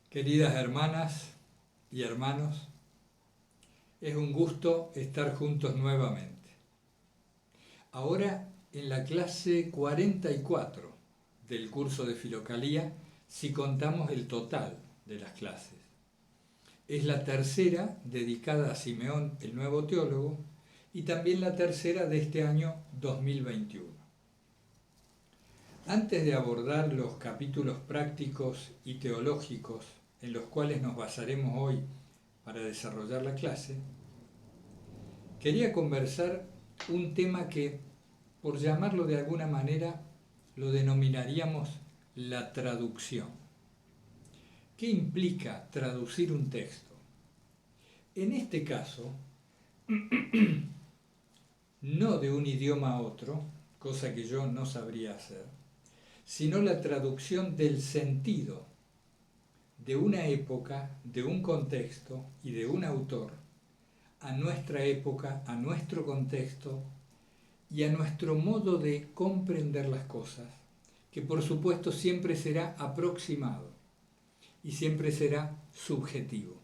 Queridas hermanas y hermanos, es un gusto estar juntos nuevamente. Ahora en la clase 44 del curso de Filocalía, si contamos el total de las clases. Es la tercera dedicada a Simeón, el nuevo teólogo, y también la tercera de este año 2021. Antes de abordar los capítulos prácticos y teológicos en los cuales nos basaremos hoy para desarrollar la clase, quería conversar un tema que, por llamarlo de alguna manera, lo denominaríamos la traducción. ¿Qué implica traducir un texto? En este caso, no de un idioma a otro, cosa que yo no sabría hacer, sino la traducción del sentido de una época, de un contexto y de un autor a nuestra época, a nuestro contexto y a nuestro modo de comprender las cosas, que por supuesto siempre será aproximado y siempre será subjetivo.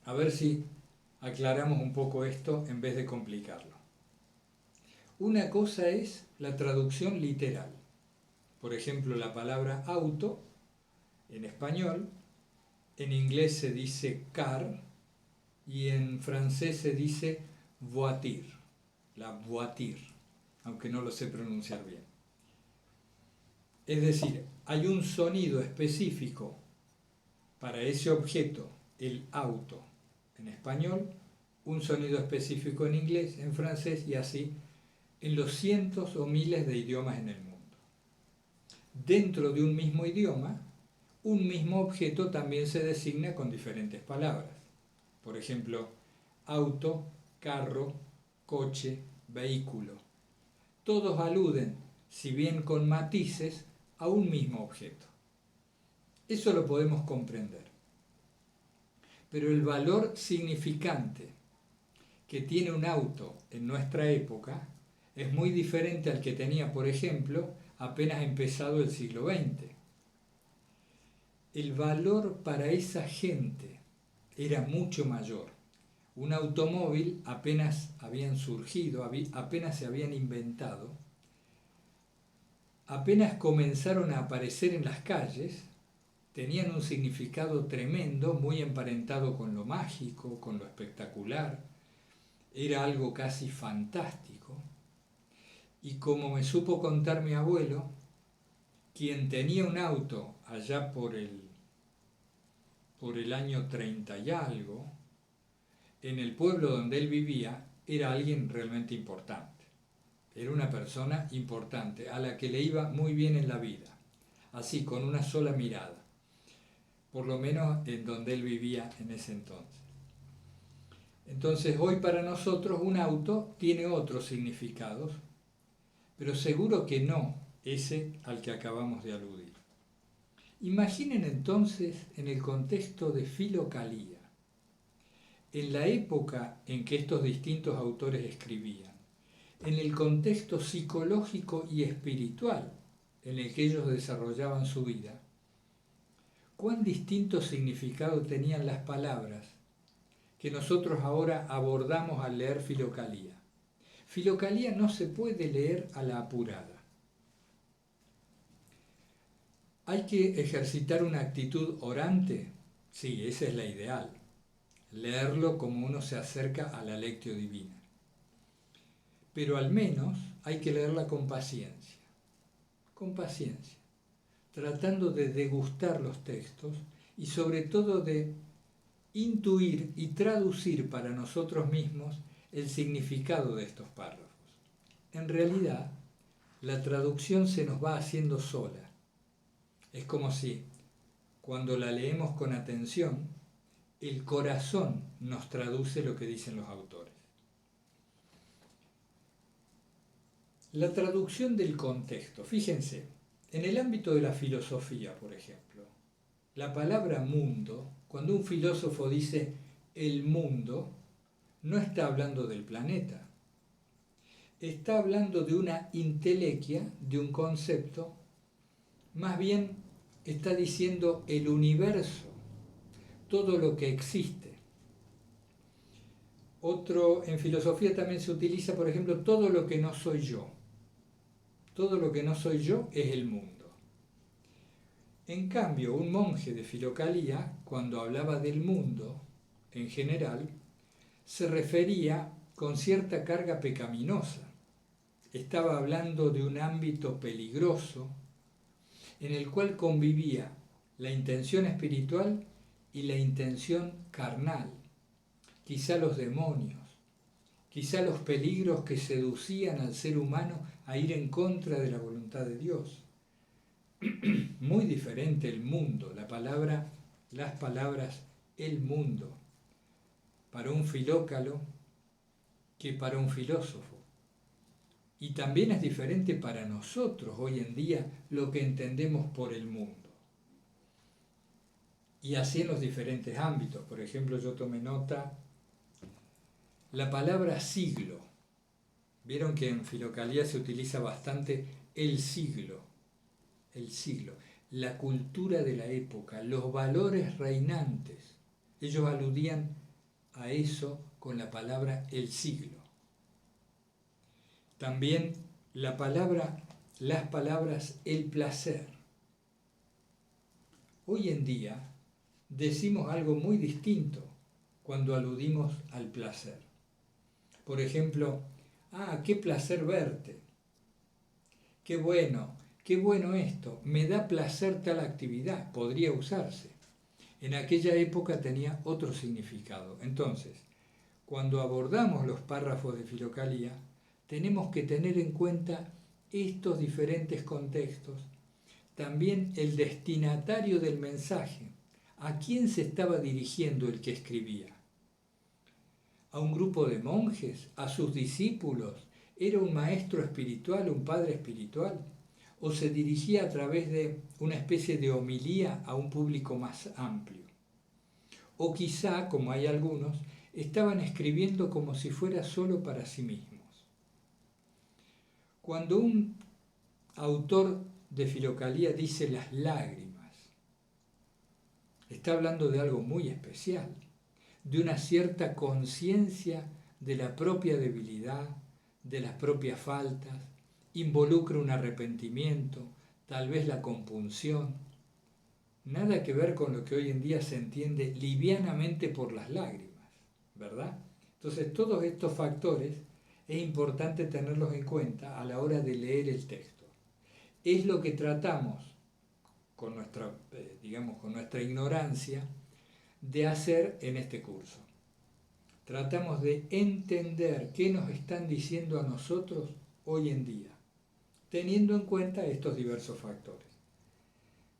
A ver si aclaramos un poco esto en vez de complicarlo. Una cosa es la traducción literal. Por ejemplo, la palabra auto en español, en inglés se dice car y en francés se dice voiture, la voiture, aunque no lo sé pronunciar bien. Es decir, hay un sonido específico para ese objeto, el auto, en español, un sonido específico en inglés, en francés y así en los cientos o miles de idiomas en el mundo. Dentro de un mismo idioma, un mismo objeto también se designa con diferentes palabras. Por ejemplo, auto, carro, coche, vehículo. Todos aluden, si bien con matices, a un mismo objeto. Eso lo podemos comprender. Pero el valor significante que tiene un auto en nuestra época es muy diferente al que tenía, por ejemplo, apenas empezado el siglo XX. El valor para esa gente era mucho mayor. Un automóvil apenas habían surgido, apenas se habían inventado, apenas comenzaron a aparecer en las calles, tenían un significado tremendo, muy emparentado con lo mágico, con lo espectacular, era algo casi fantástico. Y como me supo contar mi abuelo, quien tenía un auto allá por el año 30 y algo, en el pueblo donde él vivía, era alguien realmente importante. Era una persona importante, a la que le iba muy bien en la vida, así con una sola mirada, por lo menos en donde él vivía en ese entonces. Entonces hoy para nosotros un auto tiene otros significados, pero seguro que no ese al que acabamos de aludir. Imaginen entonces en el contexto de Filocalía, en la época en que estos distintos autores escribían, en el contexto psicológico y espiritual en el que ellos desarrollaban su vida, cuán distinto significado tenían las palabras que nosotros ahora abordamos al leer Filocalía. Filocalía no se puede leer a la apurada. ¿Hay que ejercitar una actitud orante? Sí, esa es la ideal. Leerlo como uno se acerca a la lectio divina. Pero al menos hay que leerla con paciencia, tratando de degustar los textos y sobre todo de intuir y traducir para nosotros mismos el significado de estos párrafos. En realidad, la traducción se nos va haciendo sola. Es como si, cuando la leemos con atención, el corazón nos traduce lo que dicen los autores. La traducción del contexto. Fíjense, en el ámbito de la filosofía, por ejemplo, la palabra mundo, cuando un filósofo dice el mundo, no está hablando del planeta. Está hablando de una intelequia, de un concepto, más bien está diciendo el universo, todo lo que existe. Otro, en filosofía también se utiliza, por ejemplo, todo lo que no soy yo. Todo lo que no soy yo es el mundo. En cambio, un monje de Filocalía, cuando hablaba del mundo en general, se refería con cierta carga pecaminosa. Estaba hablando de un ámbito peligroso en el cual convivía la intención espiritual y la intención carnal, quizá los demonios, quizá los peligros que seducían al ser humano a ir en contra de la voluntad de Dios. Muy diferente el mundo, las palabras el mundo, para un filócalo que para un filósofo. Y también es diferente para nosotros hoy en día lo que entendemos por el mundo. Y así en los diferentes ámbitos. Por ejemplo, yo tomé nota, la palabra siglo. Vieron que en Filocalía se utiliza bastante el siglo, la cultura de la época, los valores reinantes. Ellos aludían a eso con la palabra el siglo. También las palabras el placer. Hoy en día decimos algo muy distinto cuando aludimos al placer. Por ejemplo, qué placer verte, qué bueno esto, me da placer tal actividad, podría usarse. En aquella época tenía otro significado. Entonces, cuando abordamos los párrafos de Filocalía, tenemos que tener en cuenta estos diferentes contextos, también el destinatario del mensaje, a quién se estaba dirigiendo el que escribía. ¿A un grupo de monjes? ¿A sus discípulos? ¿Era un maestro espiritual, un padre espiritual? ¿O se dirigía a través de una especie de homilía a un público más amplio? O quizá, como hay algunos, estaban escribiendo como si fuera solo para sí mismos. Cuando un autor de Filocalía dice las lágrimas, está hablando de algo muy especial, de una cierta conciencia de la propia debilidad, de las propias faltas, involucra un arrepentimiento, tal vez la compunción. Nada que ver con lo que hoy en día se entiende livianamente por las lágrimas, ¿verdad? Entonces, todos estos factores es importante tenerlos en cuenta a la hora de leer el texto. Es lo que tratamos, con nuestra ignorancia, de hacer en este curso. Tratamos de entender qué nos están diciendo a nosotros hoy en día, teniendo en cuenta estos diversos factores.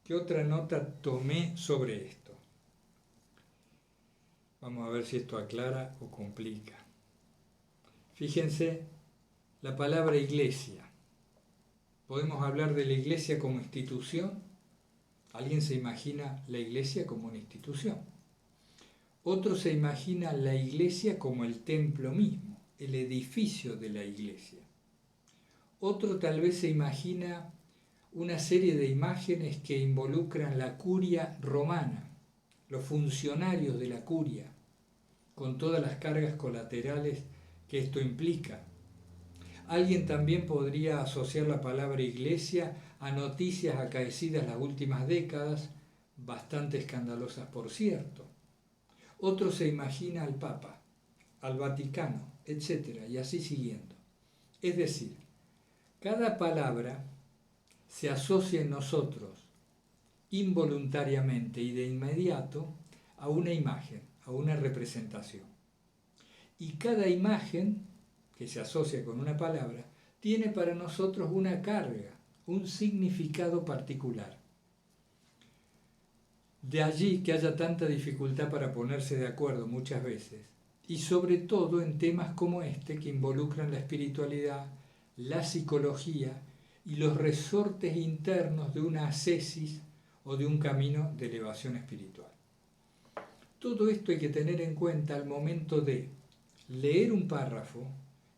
¿Qué otra nota tomé sobre esto? Vamos a ver si esto aclara o complica. Fíjense, la palabra iglesia. ¿Podemos hablar de la iglesia como institución? ¿Alguien se imagina la iglesia como una institución? Otro se imagina la iglesia como el templo mismo, el edificio de la iglesia. Otro tal vez se imagina una serie de imágenes que involucran la curia romana, los funcionarios de la curia, con todas las cargas colaterales que esto implica. Alguien también podría asociar la palabra iglesia a noticias acaecidas las últimas décadas, bastante escandalosas por cierto. Otro se imagina al Papa, al Vaticano, etc. y así siguiendo. Es decir, cada palabra se asocia en nosotros involuntariamente y de inmediato a una imagen, a una representación. Y cada imagen que se asocia con una palabra tiene para nosotros una carga, un significado particular. De allí que haya tanta dificultad para ponerse de acuerdo muchas veces, y sobre todo en temas como este que involucran la espiritualidad, la psicología y los resortes internos de una ascesis o de un camino de elevación espiritual. Todo esto hay que tener en cuenta al momento de leer un párrafo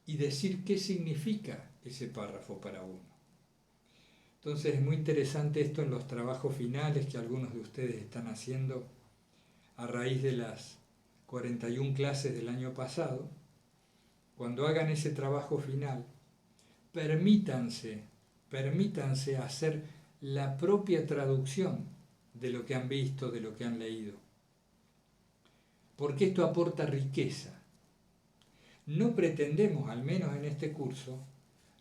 y decir qué significa ese párrafo para uno. Entonces es muy interesante esto en los trabajos finales que algunos de ustedes están haciendo a raíz de las 41 clases del año pasado. Cuando hagan ese trabajo final, permítanse hacer la propia traducción de lo que han visto, de lo que han leído. Porque esto aporta riqueza. No pretendemos, al menos en este curso,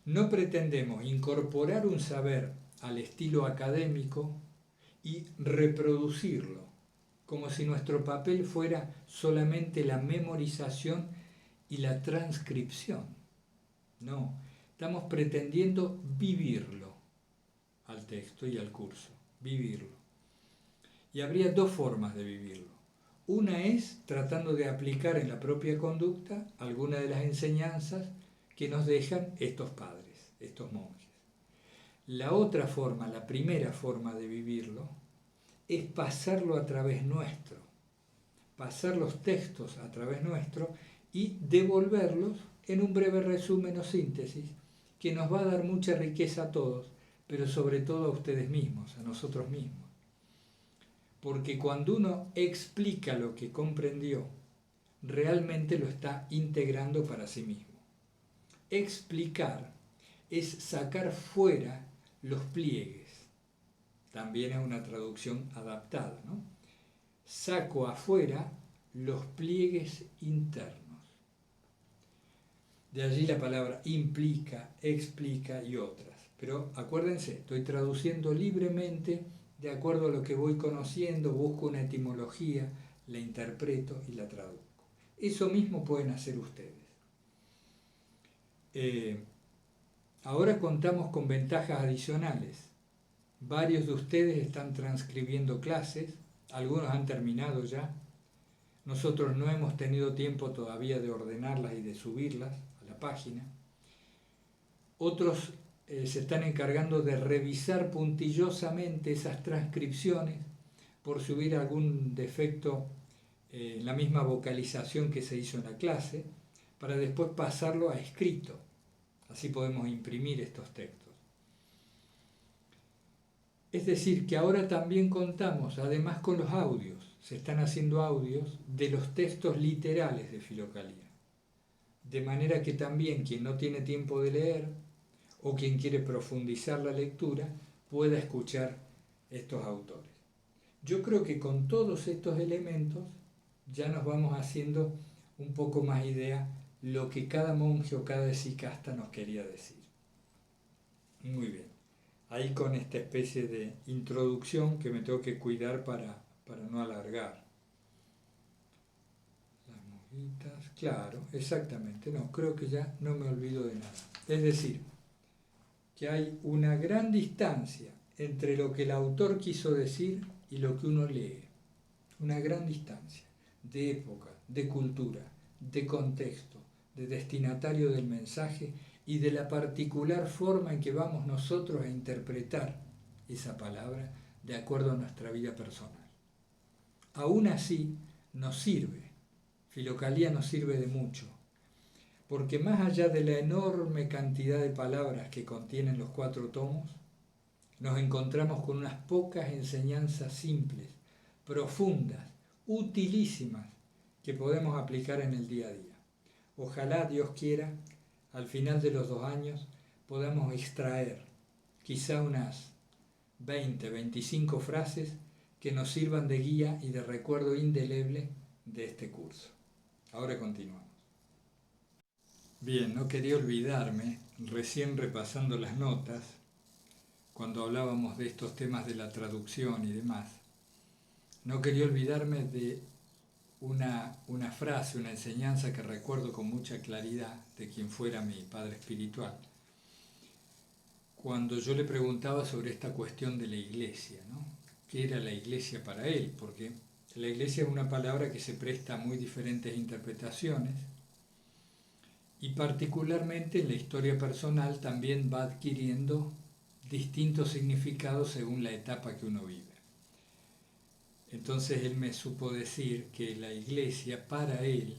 no pretendemos incorporar un saber al estilo académico y reproducirlo, como si nuestro papel fuera solamente la memorización y la transcripción. No, estamos pretendiendo vivirlo al texto y al curso, vivirlo. Y habría dos formas de vivirlo. Una es tratando de aplicar en la propia conducta alguna de las enseñanzas que nos dejan estos padres, estos monjes. La otra forma, la primera forma de vivirlo, es pasarlo a través nuestro, pasar los textos a través nuestro y devolverlos en un breve resumen o síntesis que nos va a dar mucha riqueza a todos, pero sobre todo a ustedes mismos, a nosotros mismos. Porque cuando uno explica lo que comprendió, realmente lo está integrando para sí mismo. Explicar es sacar fuera los pliegues. También es una traducción adaptada, ¿no? Saco afuera los pliegues internos. De allí la palabra implica, explica y otras. Pero acuérdense, estoy traduciendo libremente de acuerdo a lo que voy conociendo, busco una etimología, la interpreto y la traduzco. Eso mismo pueden hacer ustedes. Ahora contamos con ventajas adicionales. Varios de ustedes están transcribiendo clases, algunos han terminado ya. Nosotros no hemos tenido tiempo todavía de ordenarlas y de subirlas a la página. Otros se están encargando de revisar puntillosamente esas transcripciones por si hubiera algún defecto en la misma vocalización que se hizo en la clase, para después pasarlo a escrito. Así podemos imprimir estos textos. Es decir, que ahora también contamos, además con los audios, se están haciendo audios de los textos literales de Filocalía. De manera que también quien no tiene tiempo de leer o quien quiere profundizar la lectura pueda escuchar estos autores. Yo creo que con todos estos elementos ya nos vamos haciendo un poco más idea lo que cada monje o cada hesychasta nos quería decir. Muy bien. Ahí con esta especie de introducción que me tengo que cuidar para no alargar. Las monjitas, claro, exactamente. No, creo que ya no me olvido de nada. Es decir, que hay una gran distancia entre lo que el autor quiso decir y lo que uno lee. Una gran distancia de época, de cultura, de contexto, de destinatario del mensaje y de la particular forma en que vamos nosotros a interpretar esa palabra de acuerdo a nuestra vida personal. Aún así, nos sirve, Filocalía nos sirve de mucho, porque más allá de la enorme cantidad de palabras que contienen los 4 tomos, nos encontramos con unas pocas enseñanzas simples, profundas, utilísimas, que podemos aplicar en el día a día. Ojalá, Dios quiera, al final de los 2 años podamos extraer quizá unas 20, 25 frases que nos sirvan de guía y de recuerdo indeleble de este curso. Ahora continuamos. Bien, no quería olvidarme, recién repasando las notas, cuando hablábamos de estos temas de la traducción y demás, no quería olvidarme de una frase, una enseñanza que recuerdo con mucha claridad de quien fuera mi padre espiritual, cuando yo le preguntaba sobre esta cuestión de la iglesia, ¿no? ¿Qué era la iglesia para él? Porque la iglesia es una palabra que se presta a muy diferentes interpretaciones y particularmente en la historia personal también va adquiriendo distintos significados según la etapa que uno vive. Entonces él me supo decir que la iglesia para él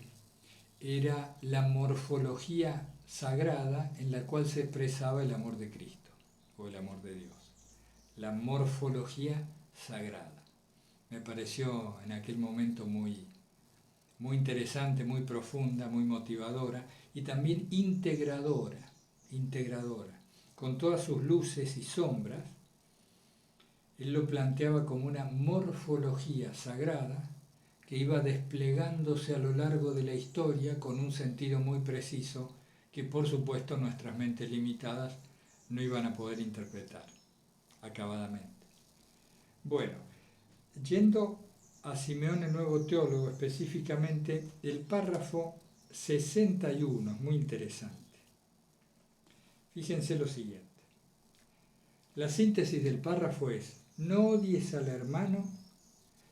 era la morfología sagrada en la cual se expresaba el amor de Cristo o el amor de Dios. la morfología sagrada. Me pareció en aquel momento muy interesante, muy profunda, muy motivadora y también integradora, con todas sus luces y sombras. Él lo planteaba como una morfología sagrada que iba desplegándose a lo largo de la historia con un sentido muy preciso que por supuesto nuestras mentes limitadas no iban a poder interpretar acabadamente. Bueno, yendo a Simeón el Nuevo Teólogo, específicamente el párrafo 61, es muy interesante. Fíjense lo siguiente. La síntesis del párrafo es: no odies al hermano,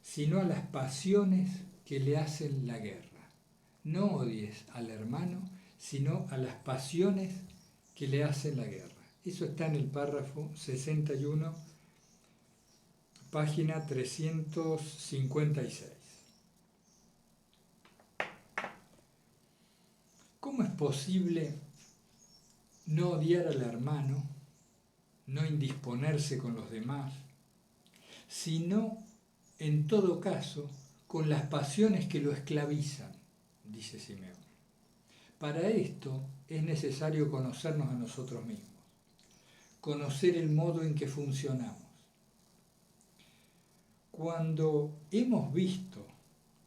sino a las pasiones que le hacen la guerra. No odies al hermano, sino a las pasiones que le hacen la guerra. Eso está en el párrafo 61, página 356. ¿Cómo es posible no odiar al hermano, no indisponerse con los demás, sino, en todo caso, con las pasiones que lo esclavizan? Dice Simeón. Para esto es necesario conocernos a nosotros mismos, conocer el modo en que funcionamos. Cuando hemos visto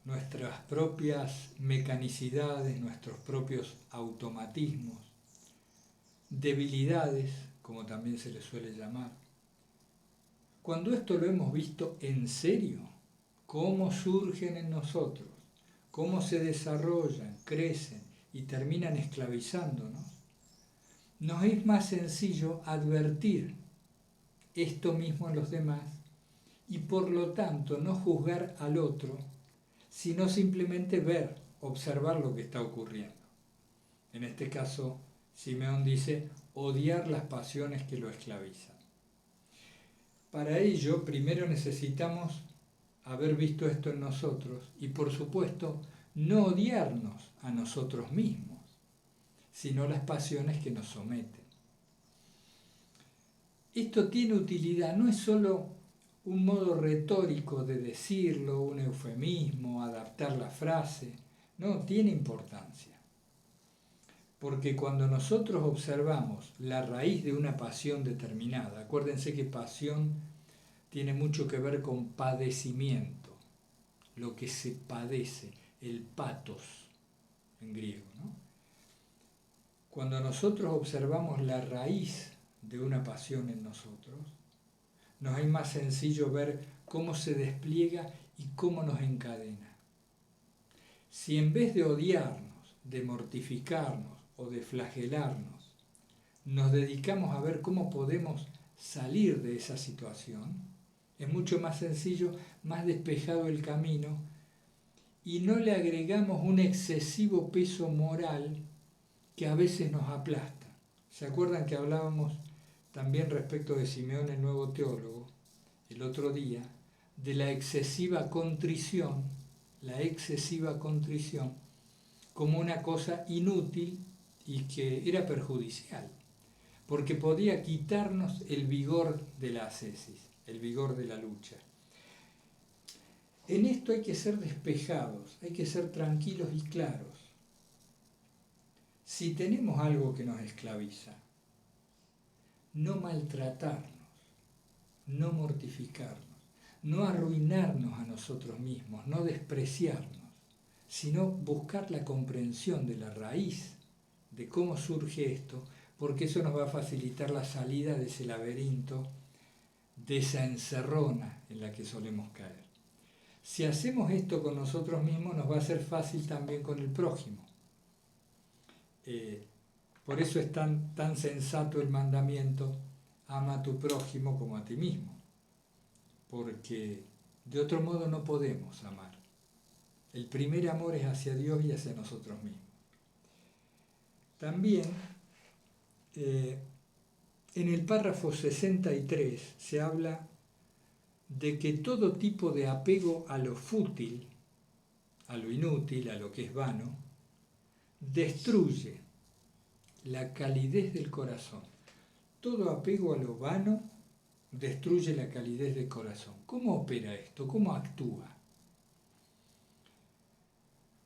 nuestras propias mecanicidades, nuestros propios automatismos, debilidades, como también se les suele llamar, cuando esto lo hemos visto en serio, cómo surgen en nosotros, cómo se desarrollan, crecen y terminan esclavizándonos, nos es más sencillo advertir esto mismo en los demás y por lo tanto no juzgar al otro, sino simplemente ver, observar lo que está ocurriendo. En este caso, Simeón dice, odiar las pasiones que lo esclavizan. Para ello, primero necesitamos haber visto esto en nosotros y, por supuesto, no odiarnos a nosotros mismos, sino las pasiones que nos someten. Esto tiene utilidad, no es solo un modo retórico de decirlo, un eufemismo, adaptar la frase, no, tiene importancia. Porque cuando nosotros observamos la raíz de una pasión determinada, acuérdense que pasión tiene mucho que ver con padecimiento, lo que se padece, el patos en griego, ¿no? Cuando nosotros observamos la raíz de una pasión en nosotros, nos es más sencillo ver cómo se despliega y cómo nos encadena. Si en vez de odiarnos, de mortificarnos o de flagelarnos, nos dedicamos a ver cómo podemos salir de esa situación, es mucho más sencillo, más despejado el camino y no le agregamos un excesivo peso moral que a veces nos aplasta. ¿Se acuerdan que hablábamos también respecto de Simeón el Nuevo Teólogo el otro día, de la excesiva contrición como una cosa inútil y que era perjudicial, porque podía quitarnos el vigor de la ascesis, el vigor de la lucha. En esto hay que ser despejados, hay que ser tranquilos y claros. Si tenemos algo que nos esclaviza, no maltratarnos, no mortificarnos, no arruinarnos a nosotros mismos, no despreciarnos, sino buscar la comprensión de la raíz de cómo surge esto, porque eso nos va a facilitar la salida de ese laberinto, de esa encerrona en la que solemos caer. Si hacemos esto con nosotros mismos, nos va a ser fácil también con el prójimo. Por eso es tan sensato el mandamiento, ama a tu prójimo como a ti mismo, porque de otro modo no podemos amar. El primer amor es hacia Dios y hacia nosotros mismos. También en el párrafo 63 se habla de que todo tipo de apego a lo fútil, a lo inútil, a lo que es vano, destruye la calidez del corazón. Todo apego a lo vano destruye la calidez del corazón. ¿Cómo opera esto? ¿Cómo actúa?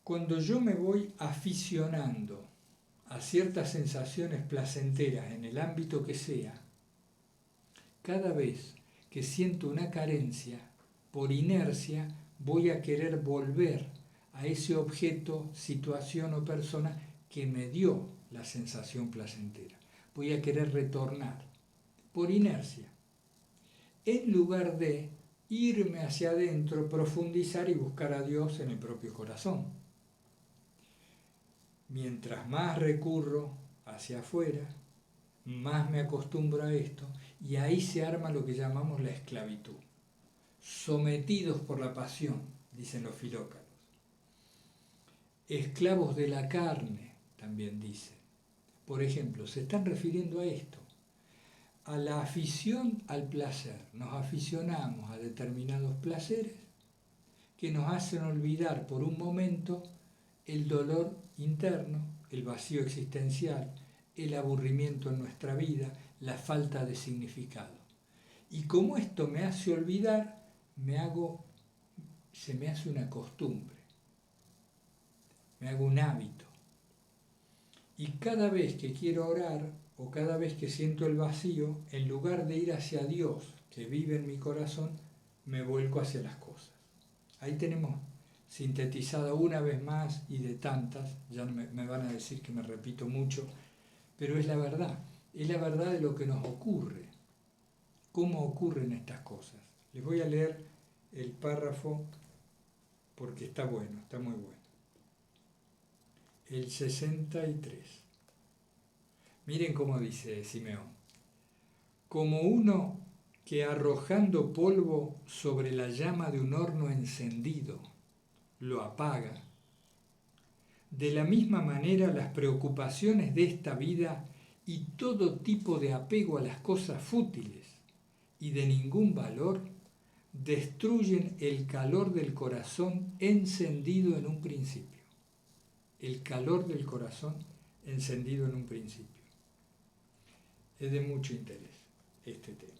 Cuando yo me voy aficionando a ciertas sensaciones placenteras en el ámbito que sea, cada vez que siento una carencia, por inercia voy a querer volver a ese objeto, situación o persona que me dio la sensación placentera. Voy a querer retornar, por inercia, en lugar de irme hacia adentro, profundizar y buscar a Dios en el propio corazón. Mientras más recurro hacia afuera, más me acostumbro a esto, y ahí se arma lo que llamamos la esclavitud. Sometidos por la pasión, dicen los filócratos. Esclavos de la carne, también dicen. Por ejemplo, se están refiriendo a esto, a la afición al placer. Nos aficionamos a determinados placeres que nos hacen olvidar por un momento el dolor interno, el vacío existencial, el aburrimiento en nuestra vida, la falta de significado. Y como esto me hace olvidar, se me hace una costumbre, me hago un hábito. Y cada vez que quiero orar o cada vez que siento el vacío, en lugar de ir hacia Dios que vive en mi corazón, me vuelco hacia las cosas. Ahí tenemos sintetizada una vez más y de tantas, ya me van a decir que me repito mucho, pero es la verdad de lo que nos ocurre, cómo ocurren estas cosas. Les voy a leer el párrafo porque está bueno, está muy bueno. El 63. Miren cómo dice Simeón. Como uno que arrojando polvo sobre la llama de un horno encendido lo apaga, de la misma manera las preocupaciones de esta vida y todo tipo de apego a las cosas fútiles y de ningún valor destruyen el calor del corazón encendido en un principio. El calor del corazón encendido en un principio. Es de mucho interés este tema.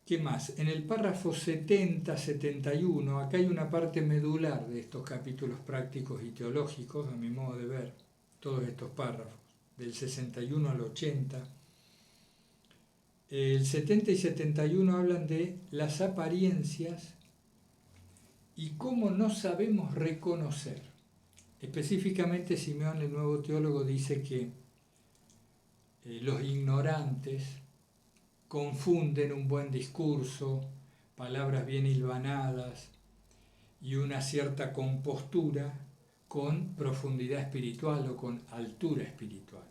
¿Qué más? En el párrafo 70-71, acá hay una parte medular de estos capítulos prácticos y teológicos, a mi modo de ver, todos estos párrafos, del 61 al 80. El 70 y 71 hablan de las apariencias y cómo no sabemos reconocer. Específicamente Simeón, el nuevo teólogo, dice que los ignorantes confunden un buen discurso, palabras bien hilvanadas y una cierta compostura con profundidad espiritual o con altura espiritual.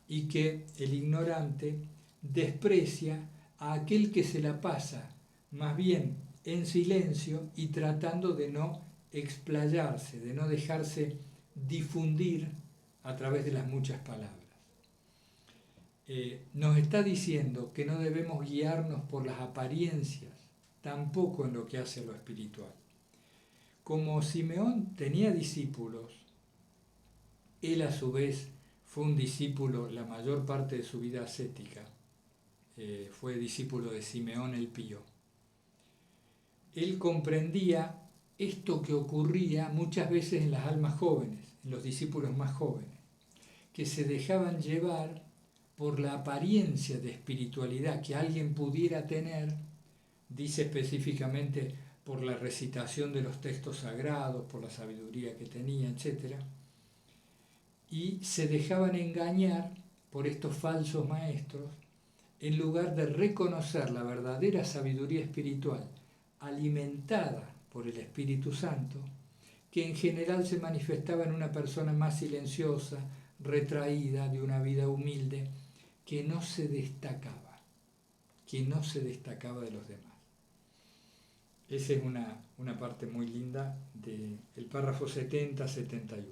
Y que el ignorante desprecia a aquel que se la pasa más bien en silencio y tratando de no explayarse, de no dejarse difundir a través de las muchas palabras. Nos está diciendo que no debemos guiarnos por las apariencias, tampoco en lo que hace a lo espiritual. Como Simeón tenía discípulos, él a su vez fue un discípulo la mayor parte de su vida ascética, fue discípulo de Simeón el Pío. Él comprendía esto que ocurría muchas veces en las almas jóvenes, en los discípulos más jóvenes, que se dejaban llevar por la apariencia de espiritualidad que alguien pudiera tener, dice específicamente por la recitación de los textos sagrados, por la sabiduría que tenía, etc. Y se dejaban engañar por estos falsos maestros en lugar de reconocer la verdadera sabiduría espiritual alimentada por el Espíritu Santo, que en general se manifestaba en una persona más silenciosa, retraída, de una vida humilde, que no se destacaba de los demás. Esa es una parte muy linda del párrafo 70-71.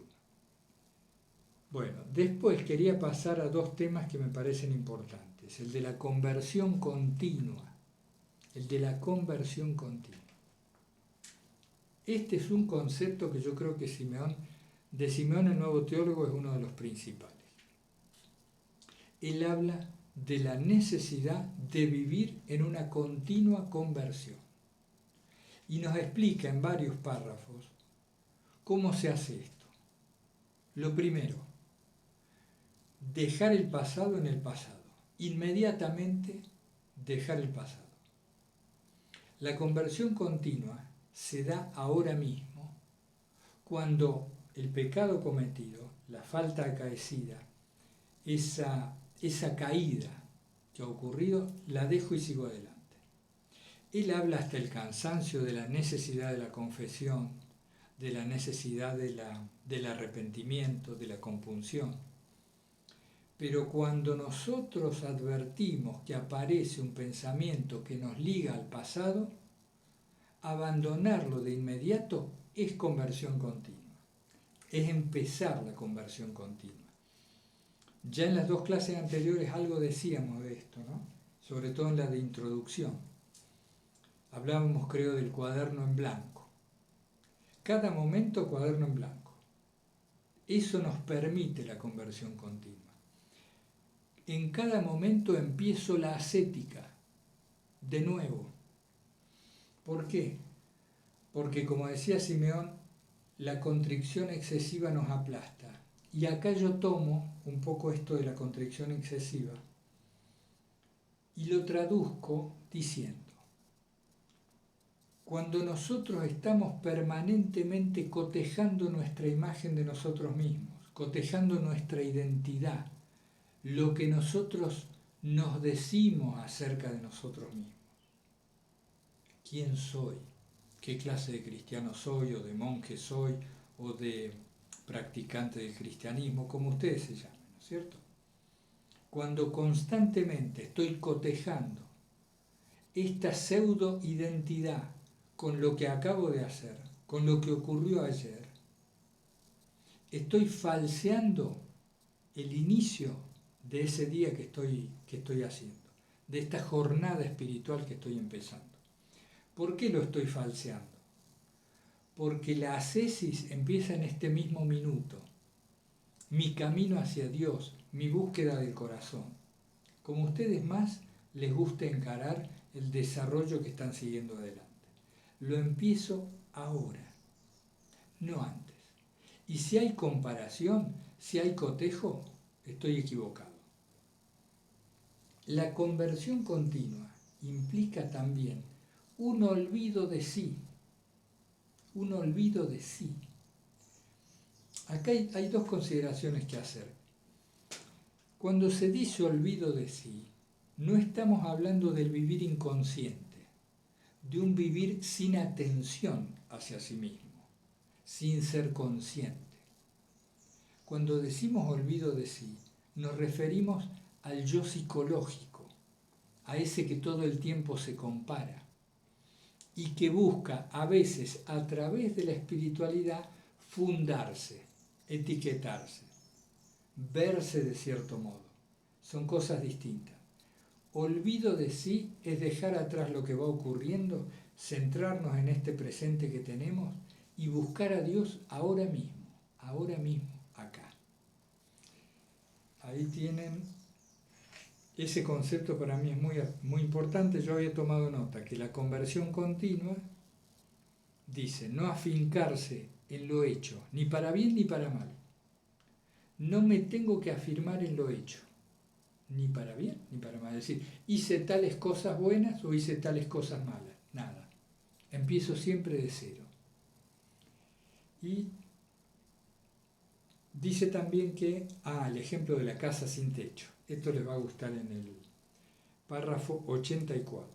Bueno, después quería pasar a dos temas que me parecen importantes. El de la conversión continua. Este es un concepto que yo creo que de Simeón el nuevo teólogo es uno de los principales. Él habla de la necesidad de vivir en una continua conversión. Y nos explica en varios párrafos cómo se hace esto. Lo primero, dejar el pasado en el pasado. Inmediatamente dejar el pasado. La conversión continua se da ahora mismo cuando el pecado cometido, la falta acaecida, esa caída que ha ocurrido, la dejo y sigo adelante. Él habla hasta el cansancio de la necesidad de la confesión, de la necesidad del arrepentimiento, de la compunción. Pero cuando nosotros advertimos que aparece un pensamiento que nos liga al pasado, abandonarlo de inmediato es conversión continua, es empezar la conversión continua. Ya en las dos clases anteriores algo decíamos de esto, ¿no? Sobre todo en la de introducción. Hablábamos, creo, del cuaderno en blanco. Cada momento cuaderno en blanco. Eso nos permite la conversión continua. En cada momento empiezo la ascética, de nuevo. ¿Por qué? Porque, como decía Simeón, la contrición excesiva nos aplasta. Y acá yo tomo un poco esto de la contrición excesiva y lo traduzco diciendo: cuando nosotros estamos permanentemente cotejando nuestra imagen de nosotros mismos, cotejando nuestra identidad, lo que nosotros nos decimos acerca de nosotros mismos. ¿Quién soy? ¿Qué clase de cristiano soy, o de monje soy, o de practicante del cristianismo, como ustedes se llamen, ¿no es cierto? Cuando constantemente estoy cotejando esta pseudo-identidad con lo que acabo de hacer, con lo que ocurrió ayer, estoy falseando el inicio de ese día que estoy haciendo, de esta jornada espiritual que estoy empezando. ¿Por qué lo estoy falseando? Porque la ascesis empieza en este mismo minuto. Mi camino hacia Dios, mi búsqueda del corazón. Como a ustedes más les gusta encarar el desarrollo que están siguiendo adelante. Lo empiezo ahora, no antes. Y si hay comparación, si hay cotejo, estoy equivocado. La conversión continua implica también un olvido de sí. Un olvido de sí. Acá hay dos consideraciones que hacer. Cuando se dice olvido de sí, no estamos hablando del vivir inconsciente, de un vivir sin atención hacia sí mismo, sin ser consciente. Cuando decimos olvido de sí, nos referimos al yo psicológico, a ese que todo el tiempo se compara y que busca a veces a través de la espiritualidad fundarse, etiquetarse, verse de cierto modo. Son cosas distintas. Olvido de sí es dejar atrás lo que va ocurriendo, centrarnos en este presente que tenemos y buscar a Dios ahora mismo, acá. Ahí tienen, ese concepto para mí es muy importante. Yo había tomado nota que la conversión continua dice no afincarse en lo hecho, ni para bien ni para mal. No me tengo que afirmar en lo hecho, ni para bien ni para mal. Es decir, hice tales cosas buenas o hice tales cosas malas. Nada. Empiezo siempre de cero. Y dice también que, el ejemplo de la casa sin techo. Esto les va a gustar en el párrafo 84.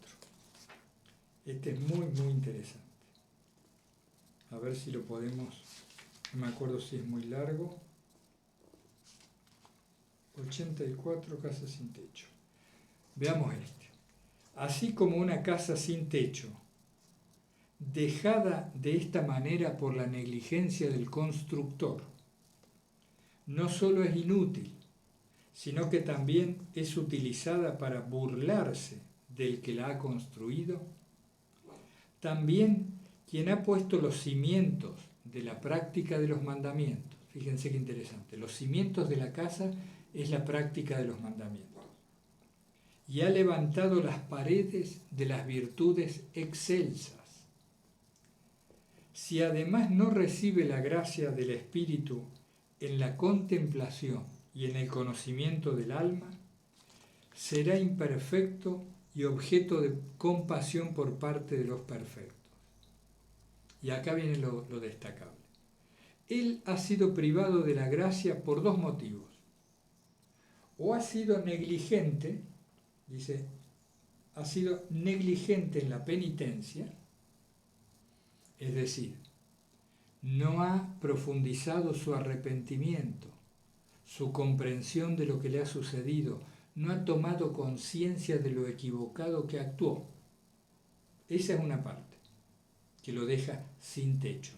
Este es muy interesante. A ver si lo podemos, no me acuerdo si es muy largo. 84, casa sin techo. Veamos este. Así como una casa sin techo, dejada de esta manera por la negligencia del constructor, no solo es inútil, sino que también es utilizada para burlarse del que la ha construido, también quien ha puesto los cimientos de la práctica de los mandamientos. Fíjense qué interesante. Los cimientos de la casa es la práctica de los mandamientos. y ha levantado las paredes de las virtudes excelsas. Si además no recibe la gracia del Espíritu en la contemplación y en el conocimiento del alma, será imperfecto y objeto de compasión por parte de los perfectos. Y acá viene lo destacable. Él ha sido privado de la gracia por dos motivos. O ha sido negligente, dice, ha sido negligente en la penitencia, es decir, no ha profundizado su arrepentimiento, su comprensión de lo que le ha sucedido, no ha tomado conciencia de lo equivocado que actuó. Esa es una parte que lo deja sin techo.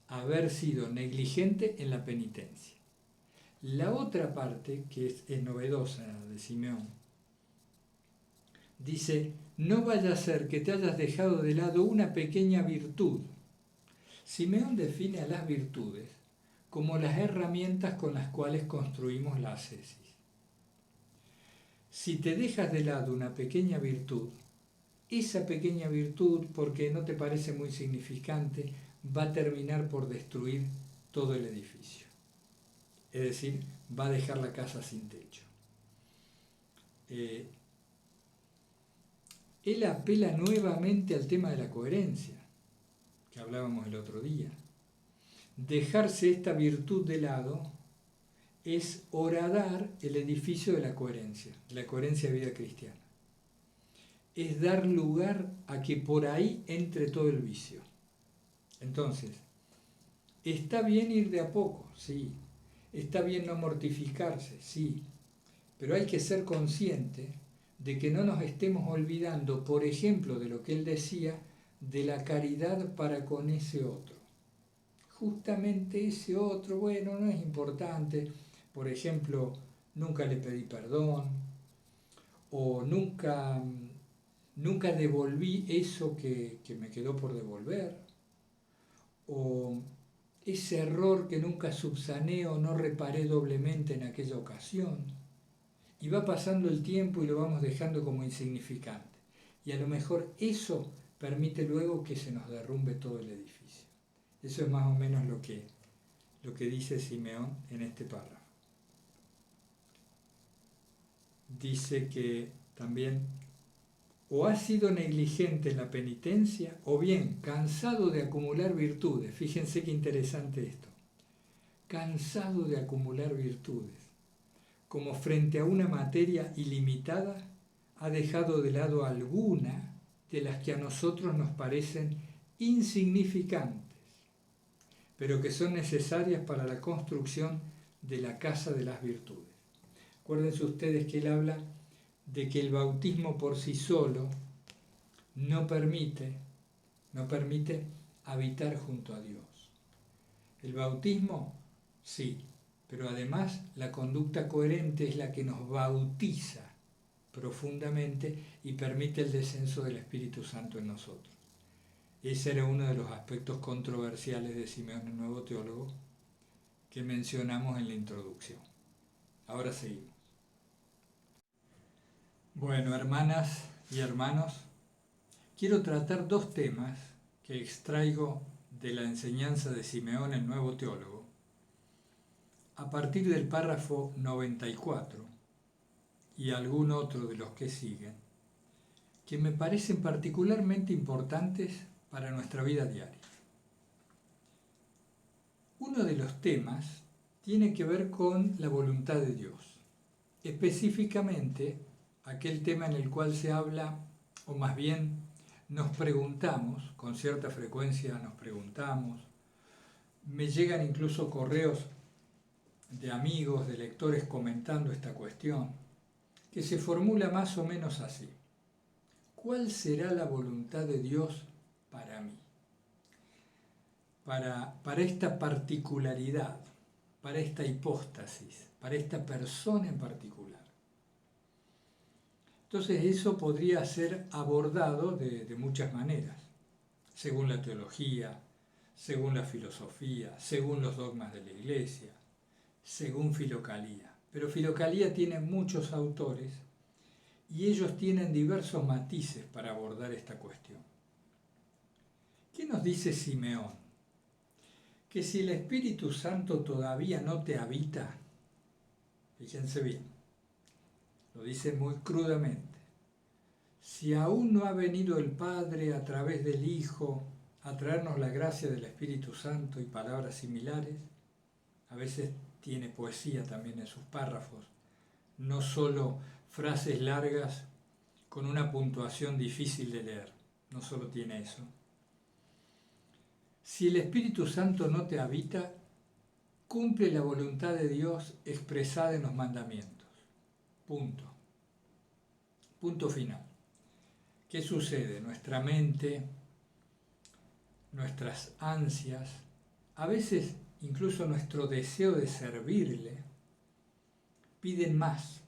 Haber sido negligente en la penitencia. La otra parte, que es novedosa de Simeón, dice, no vaya a ser que te hayas dejado de lado una pequeña virtud. Simeón define a las virtudes como las herramientas con las cuales construimos la ascesis. Si te dejas de lado una pequeña virtud, esa pequeña virtud, porque no te parece muy significante, va a terminar por destruir todo el edificio. Es decir, va a dejar la casa sin techo. Él apela nuevamente al tema de la coherencia, que hablábamos el otro día. Dejarse esta virtud de lado es horadar el edificio de la coherencia de vida cristiana. Es dar lugar a que por ahí entre todo el vicio. Entonces, está bien ir de a poco, sí. Está bien no mortificarse, sí. Pero hay que ser consciente de que no nos estemos olvidando, por ejemplo, de lo que él decía, de la caridad para con ese otro. Justamente ese otro, bueno, no es importante. Por ejemplo, nunca le pedí perdón, o nunca devolví eso que me quedó por devolver, o ese error que nunca subsané o no reparé doblemente en aquella ocasión. Y va pasando el tiempo y lo vamos dejando como insignificante. Y a lo mejor eso permite luego que se nos derrumbe todo el edificio. Eso es más o menos lo que dice Simeón en este párrafo. Dice que también o ha sido negligente en la penitencia o bien cansado de acumular virtudes. Fíjense qué interesante esto. Cansado de acumular virtudes. Como frente a una materia ilimitada, ha dejado de lado alguna de las que a nosotros nos parecen insignificantes, pero que son necesarias para la construcción de la casa de las virtudes. Acuérdense ustedes que él habla de que el bautismo por sí solo no permite habitar junto a Dios. El bautismo, sí, pero además la conducta coherente es la que nos bautiza profundamente y permite el descenso del Espíritu Santo en nosotros. Ese era uno de los aspectos controversiales de Simeón el Nuevo Teólogo que mencionamos en la introducción. Ahora seguimos. Bueno, hermanas y hermanos, quiero tratar dos temas que extraigo de la enseñanza de Simeón el Nuevo Teólogo a partir del párrafo 94 y algún otro de los que siguen, que me parecen particularmente importantes para nuestra vida diaria. Uno de los temas tiene que ver con la voluntad de Dios, específicamente aquel tema en el cual se habla, o más bien nos preguntamos, con cierta frecuencia nos preguntamos, me llegan incluso correos de amigos, de lectores comentando esta cuestión, que se formula más o menos así. ¿Cuál será la voluntad de Dios para mí? Para esta particularidad, para esta hipóstasis, para esta persona en particular. Entonces eso podría ser abordado de muchas maneras, según la teología, según la filosofía, según los dogmas de la Iglesia, según Filocalía. Pero Filocalía tiene muchos autores y ellos tienen diversos matices para abordar esta cuestión. ¿Qué nos dice Simeón? Que si el Espíritu Santo todavía no te habita, fíjense bien, lo dice muy crudamente, si aún no ha venido el Padre a través del Hijo a traernos la gracia del Espíritu Santo y palabras similares, a veces tiene poesía también en sus párrafos, no solo frases largas con una puntuación difícil de leer, no solo tiene eso. Si el Espíritu Santo no te habita, cumple la voluntad de Dios expresada en los mandamientos. Punto. Punto final. ¿Qué sucede? Nuestra mente, nuestras ansias, a veces incluso nuestro deseo de servirle, piden más,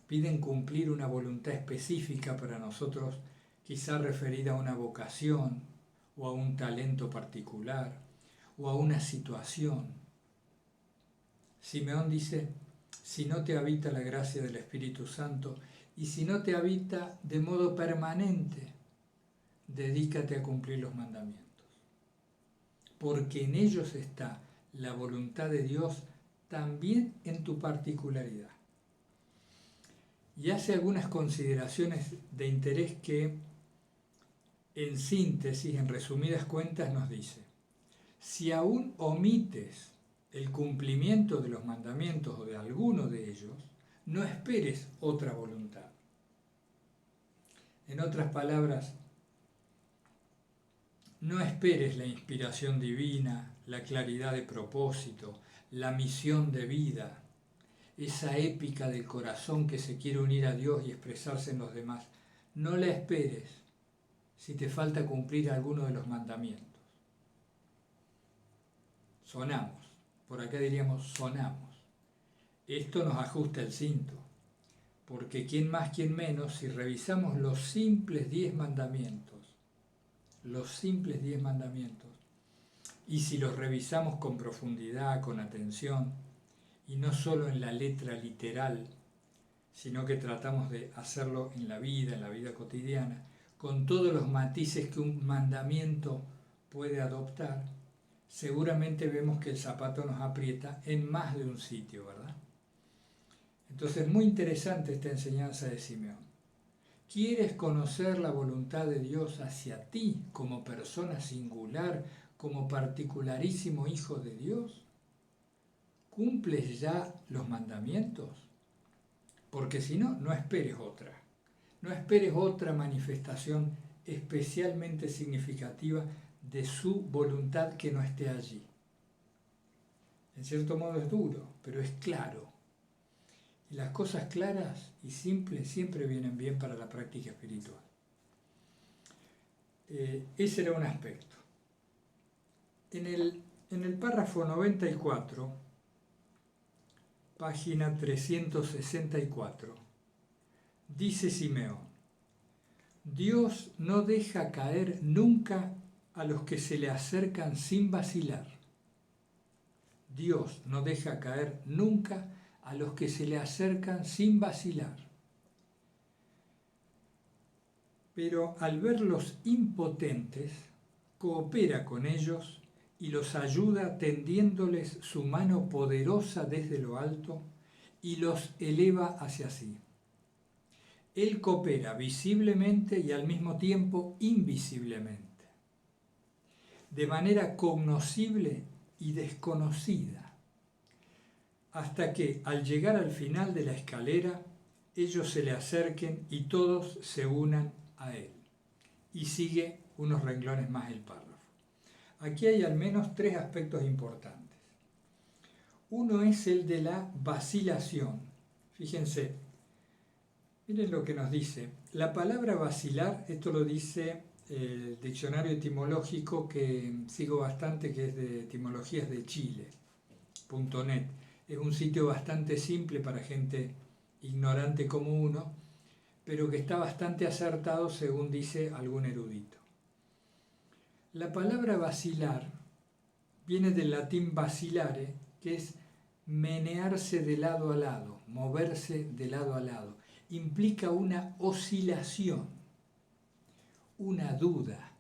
piden cumplir una voluntad específica para nosotros, quizá referida a una vocación o a un talento particular o a una situación. Simeón dice, si no te habita la gracia del Espíritu Santo y si no te habita de modo permanente, dedícate a cumplir los mandamientos, porque en ellos está la voluntad de Dios también en tu particularidad. Y hace algunas consideraciones de interés que, en síntesis, en resumidas cuentas, nos dice, si aún omites el cumplimiento de los mandamientos o de alguno de ellos, no esperes otra voluntad. En otras palabras, no esperes la inspiración divina, la claridad de propósito, la misión de vida, esa épica del corazón que se quiere unir a Dios y expresarse en los demás. No la esperes si te falta cumplir alguno de los mandamientos. Sonamos, por acá diríamos sonamos. Esto nos ajusta el cinto, porque quién más, quién menos, si revisamos los simples 10 mandamientos, y si los revisamos con profundidad, con atención, y no solo en la letra literal, sino que tratamos de hacerlo en la vida cotidiana, con todos los matices que un mandamiento puede adoptar, seguramente vemos que el zapato nos aprieta en más de un sitio, ¿verdad? Entonces, muy interesante esta enseñanza de Simeón. ¿Quieres conocer la voluntad de Dios hacia ti como persona singular, como particularísimo hijo de Dios? ¿Cumples ya los mandamientos? Porque si no, no esperes otra. No esperes otra manifestación especialmente significativa de su voluntad que no esté allí. En cierto modo es duro, pero es claro. Y las cosas claras y simples siempre vienen bien para la práctica espiritual. Ese era un aspecto. En el párrafo 94, página 364, dice Simeón, Dios no deja caer nunca a los que se le acercan sin vacilar. Dios no deja caer nunca a los que se le acercan sin vacilar. Pero al verlos impotentes, coopera con ellos y los ayuda tendiéndoles su mano poderosa desde lo alto y los eleva hacia sí. Él coopera visiblemente y al mismo tiempo invisiblemente, de manera cognoscible y desconocida, hasta que al llegar al final de la escalera, ellos se le acerquen y todos se unan a él. Y sigue unos renglones más el párrafo. Aquí hay al menos 3 aspectos importantes. Uno es el de la vacilación. Fíjense, miren lo que nos dice. La palabra vacilar, esto lo dice el diccionario etimológico que sigo bastante, que es de etimologías de Chile.net. Es un sitio bastante simple para gente ignorante como uno, pero que está bastante acertado según dice algún erudito. La palabra vacilar viene del latín vacilare, que es menearse de lado a lado, moverse de lado a lado. implica una oscilación, una duda,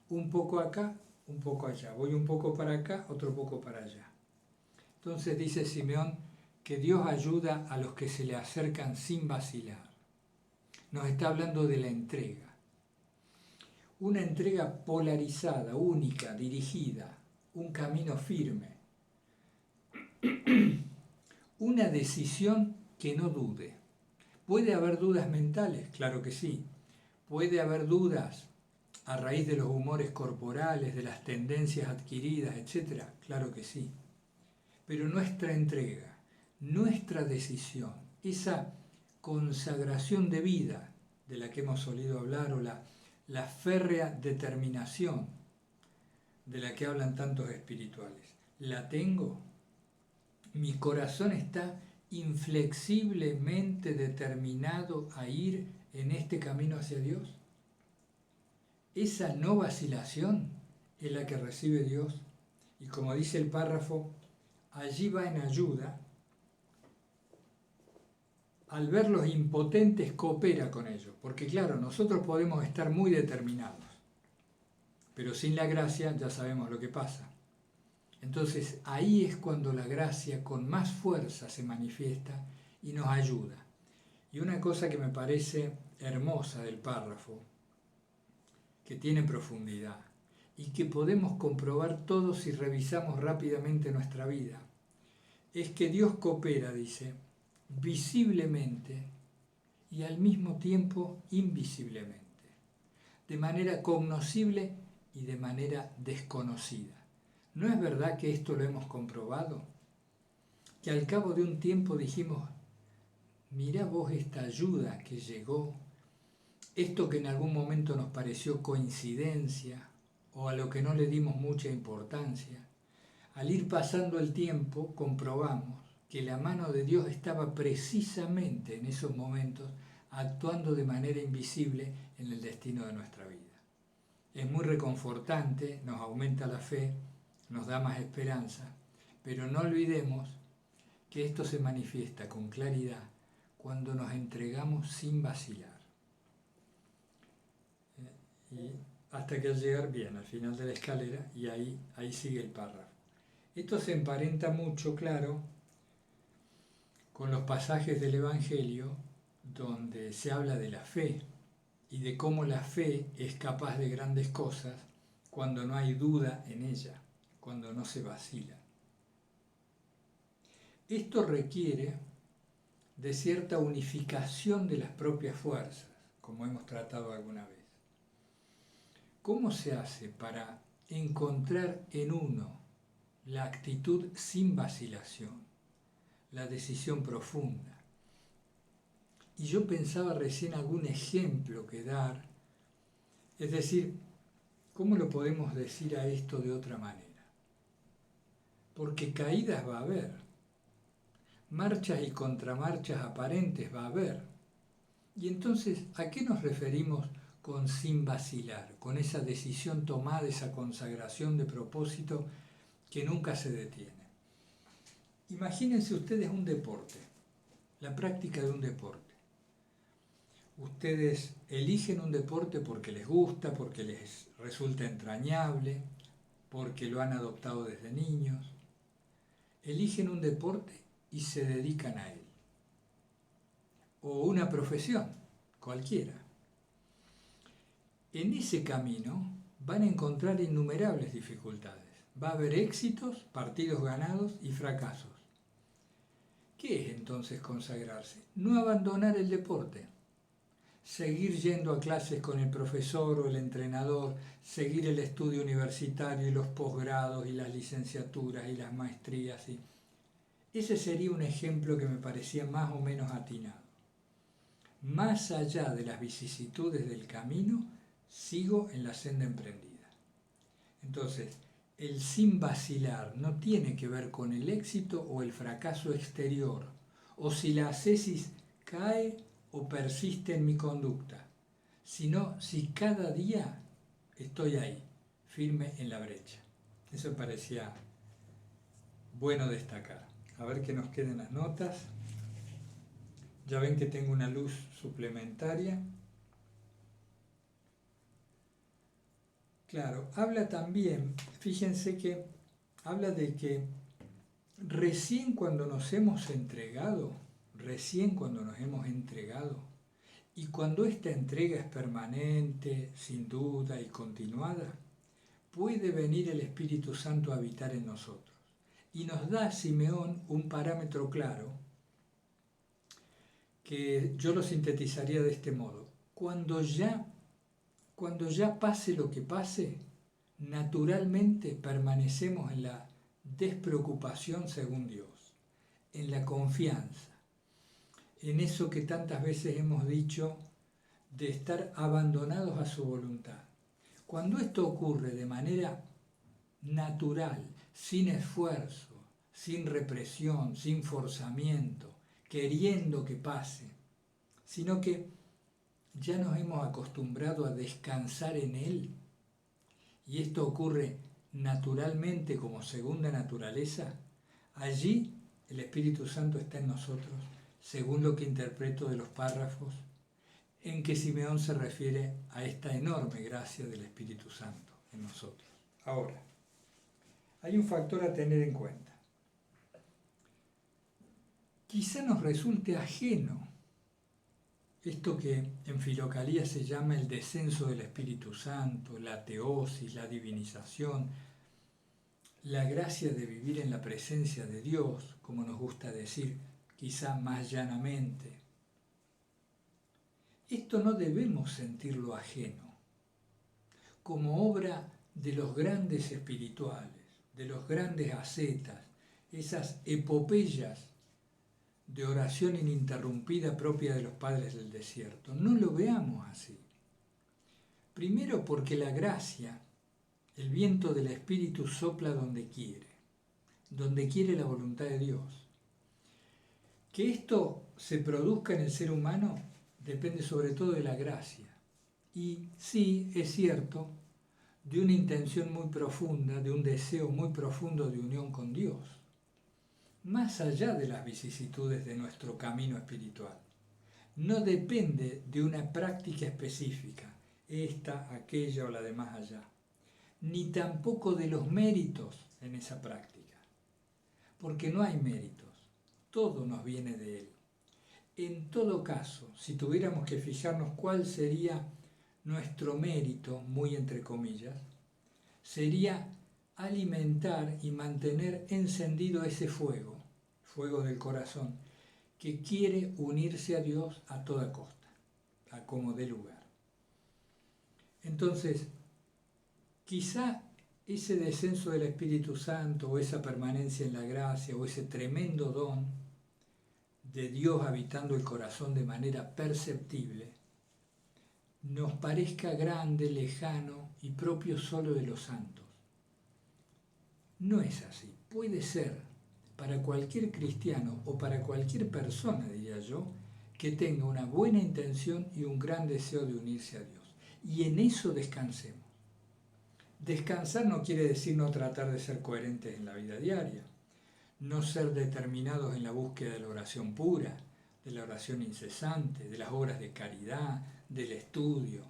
un poco acá, un poco allá, voy un poco para acá, otro poco para allá. Entonces dice Simeón que Dios ayuda a los que se le acercan sin vacilar. Nos está hablando de la entrega. Una entrega polarizada, única, dirigida, un camino firme. Una decisión que no dude. ¿Puede haber dudas mentales? Claro que sí. ¿Puede haber dudas a raíz de los humores corporales, de las tendencias adquiridas, etcétera? Claro que sí. Pero nuestra entrega, nuestra decisión, esa consagración de vida de la que hemos solido hablar, o la férrea determinación de la que hablan tantos espirituales, ¿la tengo? ¿Mi corazón está inflexiblemente determinado a ir en este camino hacia Dios? Esa no vacilación es la que recibe Dios, y como dice el párrafo, allí va en ayuda. Al ver los impotentes coopera con ellos, porque claro, nosotros podemos estar muy determinados, pero sin la gracia ya sabemos lo que pasa. Entonces ahí es cuando la gracia con más fuerza se manifiesta y nos ayuda. Y una cosa que me parece hermosa del párrafo, que tiene profundidad y que podemos comprobar todos si revisamos rápidamente nuestra vida, es que Dios coopera, dice, visiblemente y al mismo tiempo invisiblemente, de manera cognoscible y de manera desconocida. ¿No es verdad que esto lo hemos comprobado? Que al cabo de un tiempo dijimos, mirá vos esta ayuda que llegó, esto que en algún momento nos pareció coincidencia o a lo que no le dimos mucha importancia. Al ir pasando el tiempo comprobamos que la mano de Dios estaba precisamente en esos momentos actuando de manera invisible en el destino de nuestra vida. Es muy reconfortante, nos aumenta la fe, nos da más esperanza, pero no olvidemos que esto se manifiesta con claridad cuando nos entregamos sin vacilar. Y hasta que al llegar bien al final de la escalera, y ahí sigue el párrafo. Esto se emparenta mucho, claro, con los pasajes del Evangelio donde se habla de la fe y de cómo la fe es capaz de grandes cosas cuando no hay duda en ella, cuando no se vacila. Esto requiere de cierta unificación de las propias fuerzas, como hemos tratado alguna vez. ¿Cómo se hace para encontrar en uno la actitud sin vacilación, la decisión profunda? Y yo pensaba recién algún ejemplo que dar, es decir, ¿cómo lo podemos decir a esto de otra manera? Porque caídas va a haber, marchas y contramarchas aparentes va a haber. Y entonces, ¿a qué nos referimos con sin vacilar, con esa decisión tomada, esa consagración de propósito que nunca se detiene? Imagínense ustedes un deporte, la práctica de un deporte. Ustedes eligen un deporte porque les gusta, porque les resulta entrañable, porque lo han adoptado desde niños. Eligen un deporte y se dedican a él. O una profesión, cualquiera. En ese camino van a encontrar innumerables dificultades. Va a haber éxitos, partidos ganados y fracasos. ¿Qué es entonces consagrarse? No abandonar el deporte. Seguir yendo a clases con el profesor o el entrenador, seguir el estudio universitario y los posgrados y las licenciaturas y las maestrías. Ese sería un ejemplo que me parecía más o menos atinado. Más allá de las vicisitudes del camino, sigo en la senda emprendida. Entonces, el sin vacilar no tiene que ver con el éxito o el fracaso exterior, o si la ascesis cae o persiste en mi conducta, sino si cada día estoy ahí, firme en la brecha. Eso me parecía bueno destacar. A ver qué nos queden las notas. Ya ven que tengo una luz suplementaria. Claro, habla también, fíjense que habla de que recién cuando nos hemos entregado, y cuando esta entrega es permanente, sin duda y continuada, puede venir el Espíritu Santo a habitar en nosotros. Y nos da Simeón un parámetro claro, que yo lo sintetizaría de este modo. Cuando ya pase lo que pase, naturalmente permanecemos en la despreocupación según Dios, en la confianza, en eso que tantas veces hemos dicho de estar abandonados a su voluntad. Cuando esto ocurre de manera natural, sin esfuerzo, sin represión, sin forzamiento, queriendo que pase, sino que ya nos hemos acostumbrado a descansar en Él, y esto ocurre naturalmente como segunda naturaleza, allí el Espíritu Santo está en nosotros, según lo que interpreto de los párrafos en que Simeón se refiere a esta enorme gracia del Espíritu Santo en nosotros. Ahora, hay un factor a tener en cuenta. Quizá nos resulte ajeno esto que en Filocalía se llama el descenso del Espíritu Santo, la teosis, la divinización, la gracia de vivir en la presencia de Dios, como nos gusta decir, quizá más llanamente. Esto no debemos sentirlo ajeno, como obra de los grandes espirituales, de los grandes ascetas, esas epopeyas de oración ininterrumpida propia de los padres del desierto. No lo veamos así. Primero porque la gracia, el viento del Espíritu sopla donde quiere la voluntad de Dios. Que esto se produzca en el ser humano depende sobre todo de la gracia. Y sí, es cierto, de una intención muy profunda, de un deseo muy profundo de unión con Dios, más allá de las vicisitudes de nuestro camino espiritual. No depende de una práctica específica, esta, aquella o la de más allá, ni tampoco de los méritos en esa práctica, porque no hay méritos, todo nos viene de Él. En todo caso, si tuviéramos que fijarnos cuál sería nuestro mérito, muy entre comillas, sería alimentar y mantener encendido ese fuego del corazón, que quiere unirse a Dios a toda costa, a como dé lugar. Entonces, quizá ese descenso del Espíritu Santo, o esa permanencia en la gracia, o ese tremendo don de Dios habitando el corazón de manera perceptible, nos parezca grande, lejano y propio solo de los santos. No es así. Puede ser para cualquier cristiano o para cualquier persona, diría yo, que tenga una buena intención y un gran deseo de unirse a Dios. Y en eso descansemos. Descansar no quiere decir no tratar de ser coherentes en la vida diaria, no ser determinados en la búsqueda de la oración pura, de la oración incesante, de las obras de caridad, del estudio,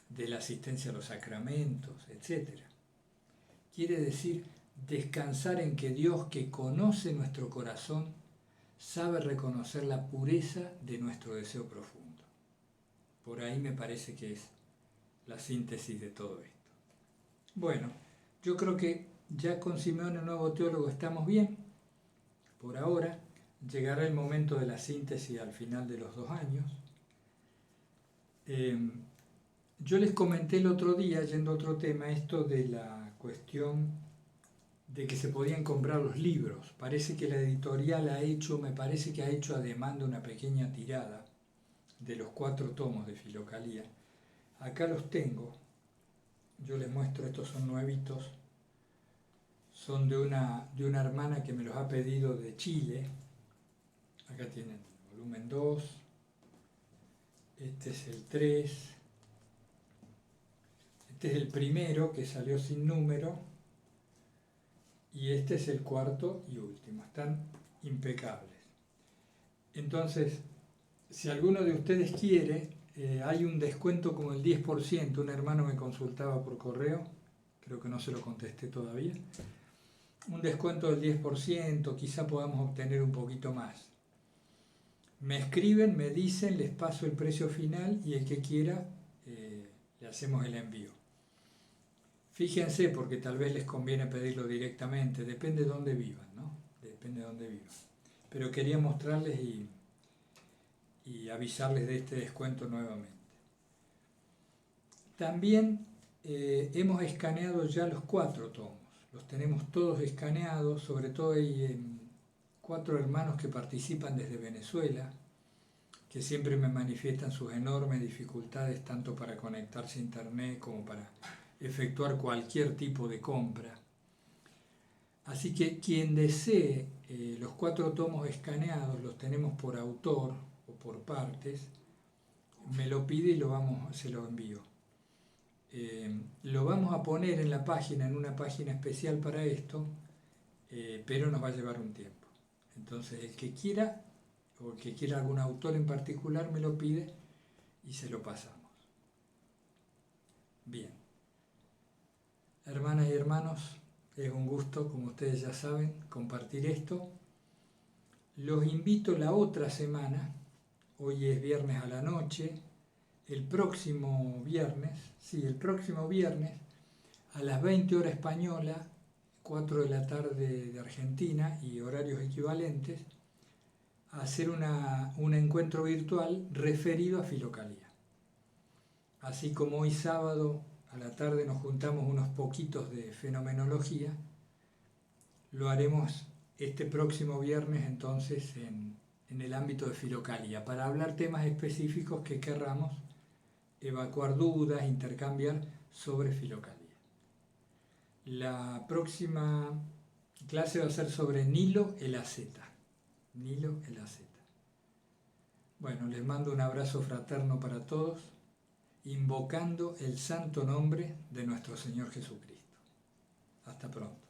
de la asistencia a los sacramentos, etc. Quiere decir descansar en que Dios, que conoce nuestro corazón, sabe reconocer la pureza de nuestro deseo profundo. Por ahí me parece que es la síntesis de todo esto. Bueno, yo creo que ya con Simeón, el nuevo teólogo, estamos bien. Por ahora, llegará el momento de la síntesis al final de los 2 años. Yo les comenté el otro día, yendo a otro tema, esto de la cuestión de que se podían comprar los libros. Parece que la editorial me parece que ha hecho a demanda una pequeña tirada de los 4 tomos de Filocalía. Acá los tengo, yo les muestro, estos son nuevitos, son de una hermana que me los ha pedido de Chile. Acá tienen el volumen 2, este es el 3, este es el primero que salió sin número, y este es el 4º y último. Están impecables. Entonces, Si alguno de ustedes quiere, hay un descuento como el 10%. Un hermano me consultaba por correo, creo que no se lo contesté todavía. Un descuento del 10%, quizá podamos obtener un poquito más. Me escriben, me dicen, les paso el precio final y el que quiera le hacemos el envío. Fíjense, porque tal vez les conviene pedirlo directamente, depende de dónde vivan, ¿no? Depende de dónde vivan. Pero quería mostrarles y avisarles de este descuento nuevamente. También hemos escaneado ya los 4 tomos, los tenemos todos escaneados, sobre todo hay 4 hermanos que participan desde Venezuela, que siempre me manifiestan sus enormes dificultades tanto para conectarse a internet como para efectuar cualquier tipo de compra. Así que quien desee los 4 tomos escaneados, los tenemos por autor o por partes, me lo pide y se lo envío. Lo vamos a poner en la página, en una página especial para esto, pero nos va a llevar un tiempo. Entonces el que quiera, o el que quiera algún autor en particular, me lo pide y se lo pasamos. Bien. Hermanas y hermanos, es un gusto, como ustedes ya saben, compartir esto. Los invito la otra semana, hoy es viernes a la noche, el próximo viernes a las 20 horas española, 4 de la tarde de Argentina y horarios equivalentes, a hacer un encuentro virtual referido a Filocalía. Así como hoy sábado a la tarde nos juntamos unos poquitos de fenomenología, lo haremos este próximo viernes entonces en el ámbito de Filocalía, para hablar temas específicos que querramos evacuar dudas, intercambiar sobre Filocalía. La próxima clase va a ser sobre Nilo el asceta. Nilo el asceta. Bueno, les mando un abrazo fraterno para todos, invocando el santo nombre de nuestro Señor Jesucristo. Hasta pronto.